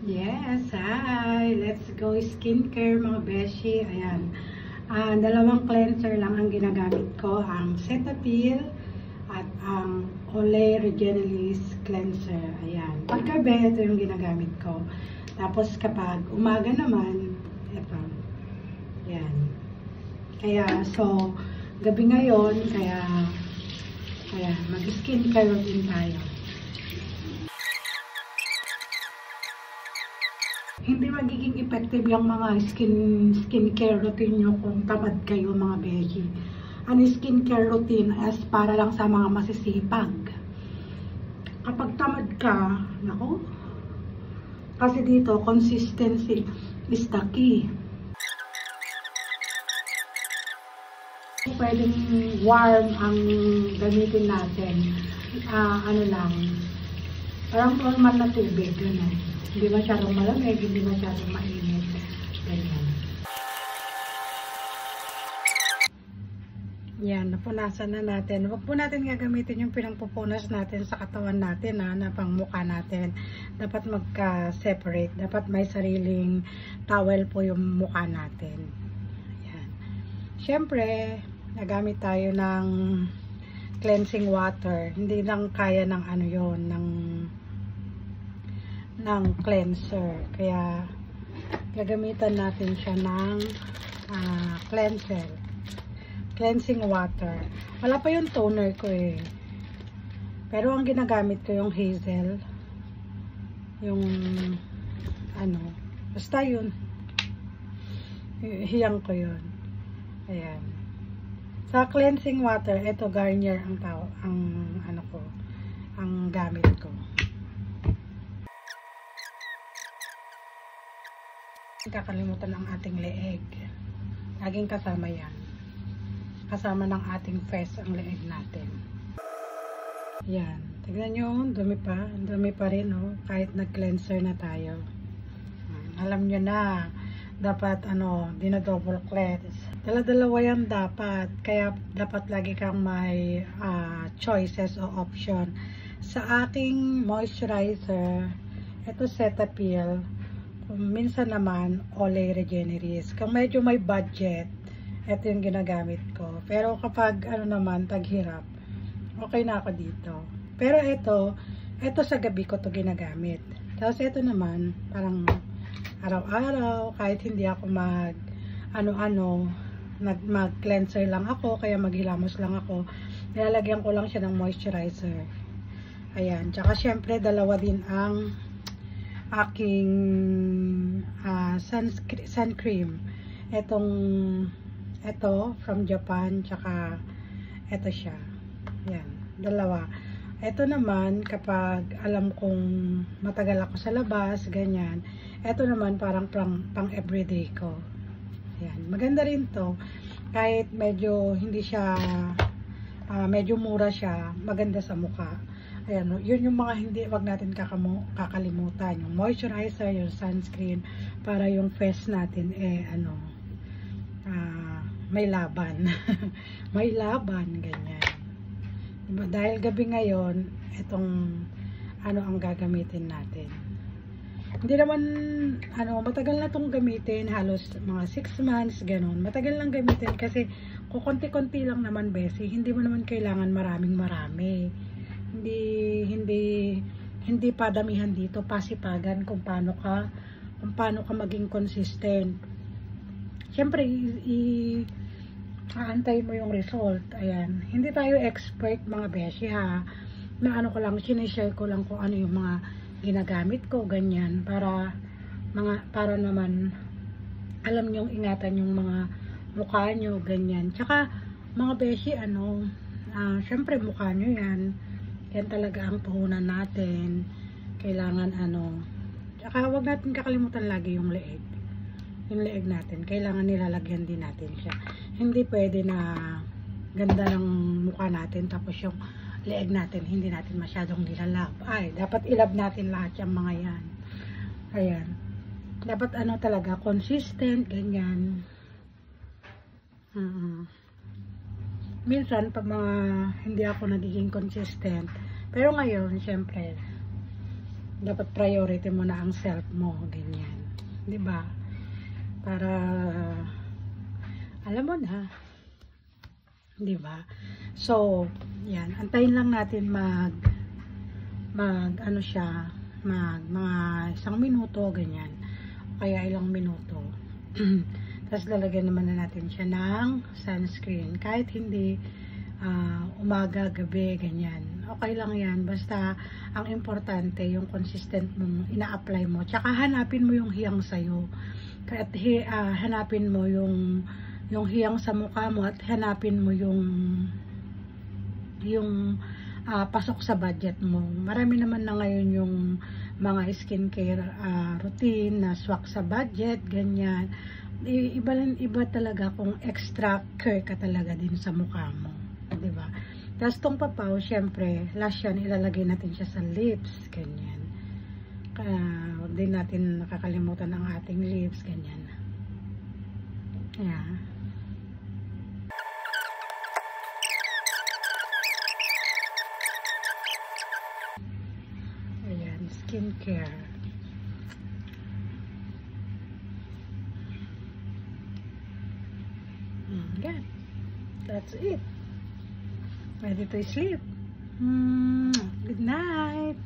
Yes, hi! Let's go skincare mga beshi. Ayan. Dalawang cleanser lang ang ginagamit ko. Ang Cetaphil at ang Olay Regenelis Cleanser. Ayan. Paggabi, ito yung ginagamit ko. Tapos kapag umaga naman, ito. Ayan. Kaya, so, gabi ngayon, kaya mag-skincare routine tayo. Hindi magiging effective yung mga skincare routine nyo kung tamad kayo mga beshi. Ang skincare routine as para lang sa mga masisipag. Kapag tamad ka, nako, kasi dito, consistency is the key. Pwedeng warm ang gamitin natin. Ano lang, parang normal na tubig, gano'n. Hindi masyadong malamig, hindi masyadong mainit. Ganyan. Yan, napunasan na natin. Huwag po natin gagamitin yung pinangpupunas natin sa katawan natin, na pangmukha natin. Dapat magka-separate. Dapat may sariling towel po yung mukha natin. Yan. Siyempre, nagamit tayo ng cleansing water. Hindi lang kaya ng ano yon, ng cleanser. Kaya gagamitan natin siya ng cleansing water. Wala pa yung toner ko eh. Pero ang ginagamit ko yung Hazel. Yung ano, basta yun. Hiyang ko yun. Ayan. Sa cleansing water, ito Garnier ang gamit ko. Kakalimutan ang ating leeg. Laging kasama yan. Kasama ng ating face ang leeg natin. Yan. Tignan nyo, dumi pa. Dumi pa rin, oh. Kahit nag-cleanser na tayo. Alam nyo na, dapat, dinadouble cleanse. Dala-dalawa yan dapat. Kaya, dapat lagi kang may choices o option. Sa aking moisturizer, ito Cetaphil. Minsan naman, Olay Regeneris. Kung medyo may budget, ito yung ginagamit ko. Pero kapag, taghirap, okay na ako dito. Pero ito sa gabi ko to ginagamit. Tapos ito naman, parang araw-araw, kahit hindi ako mag-cleanser lang ako, kaya maghilamos lang ako, nilalagyan ko lang siya ng moisturizer. Ayan. Tsaka syempre, dalawa din ang aking sun cream. Ito from Japan, tsaka ito siya. Yan, dalawa. Ito naman kapag alam kong matagal ako sa labas, ganyan. Ito naman parang pang everyday ko. Yan, maganda rin to. Kahit medyo hindi siya medyo mura siya, maganda sa mukha. Ayan, yun yung mga wag natin kakalimutan. Yung moisturizer, yung sunscreen, para yung face natin, may laban. May laban, ganyan. Diba? Dahil gabi ngayon, ang gagamitin natin. Hindi naman, matagal na itong gamitin, halos mga 6 months, ganun. Matagal lang gamitin kasi kung konti-konti lang naman, Bessie, hindi mo naman kailangan marami. Hindi padamihan dito, pasipagan kung paano ka maging consistent. Siyempre, aantay mo yung result. Ayan. Hindi tayo expert mga beshi ha. Sinishare ko lang kung ano yung mga ginagamit ko, ganyan, para naman alam nyong ingatan yung mga mukha nyo, ganyan. Tsaka, mga beshi, siyempre mukha nyo yan. Yan talaga ang puhunan natin. Kailangan tsaka huwag natin kakalimutan lagi yung leeg. Yung leeg natin, kailangan nilalagyan din natin siya. Hindi pwede na ganda ng mukha natin tapos yung leeg natin hindi natin masyadong nilalab. Ay, dapat ilab natin lahat yung mga yan. Ayan. Dapat talaga consistent, ganyan. Minsan pag hindi ako nagiging consistent, pero ngayon syempre dapat priority mo na ang self mo, ganyan. 'Di ba? Para alam mo na, 'di ba? So, yan, antayin lang natin mag ano siya, mga 1 minuto, ganyan. Kaya ilang minuto. Tapos lalagyan naman na natin siya ng sunscreen. Kahit hindi umaga, gabi, ganyan. Okay lang yan. Basta, ang importante, yung consistent mong ina-apply mo. Tsaka hanapin mo yung hiyang sa'yo. At hanapin mo yung hiyang sa mukha mo at hanapin mo yung pasok sa budget mo. Marami naman na ngayon yung mga skincare routine na swak sa budget, ganyan. Iba talaga kung extra care ka talaga din sa mukha mo. Diba? Tapos tong papaw, syempre, last yan, ilalagay natin siya sa lips, ganyan. Huwag din natin nakakalimutan ang ating lips, ganyan. Ayan. Ayan, skincare. Yan. That's it. Ready to sleep. Good night.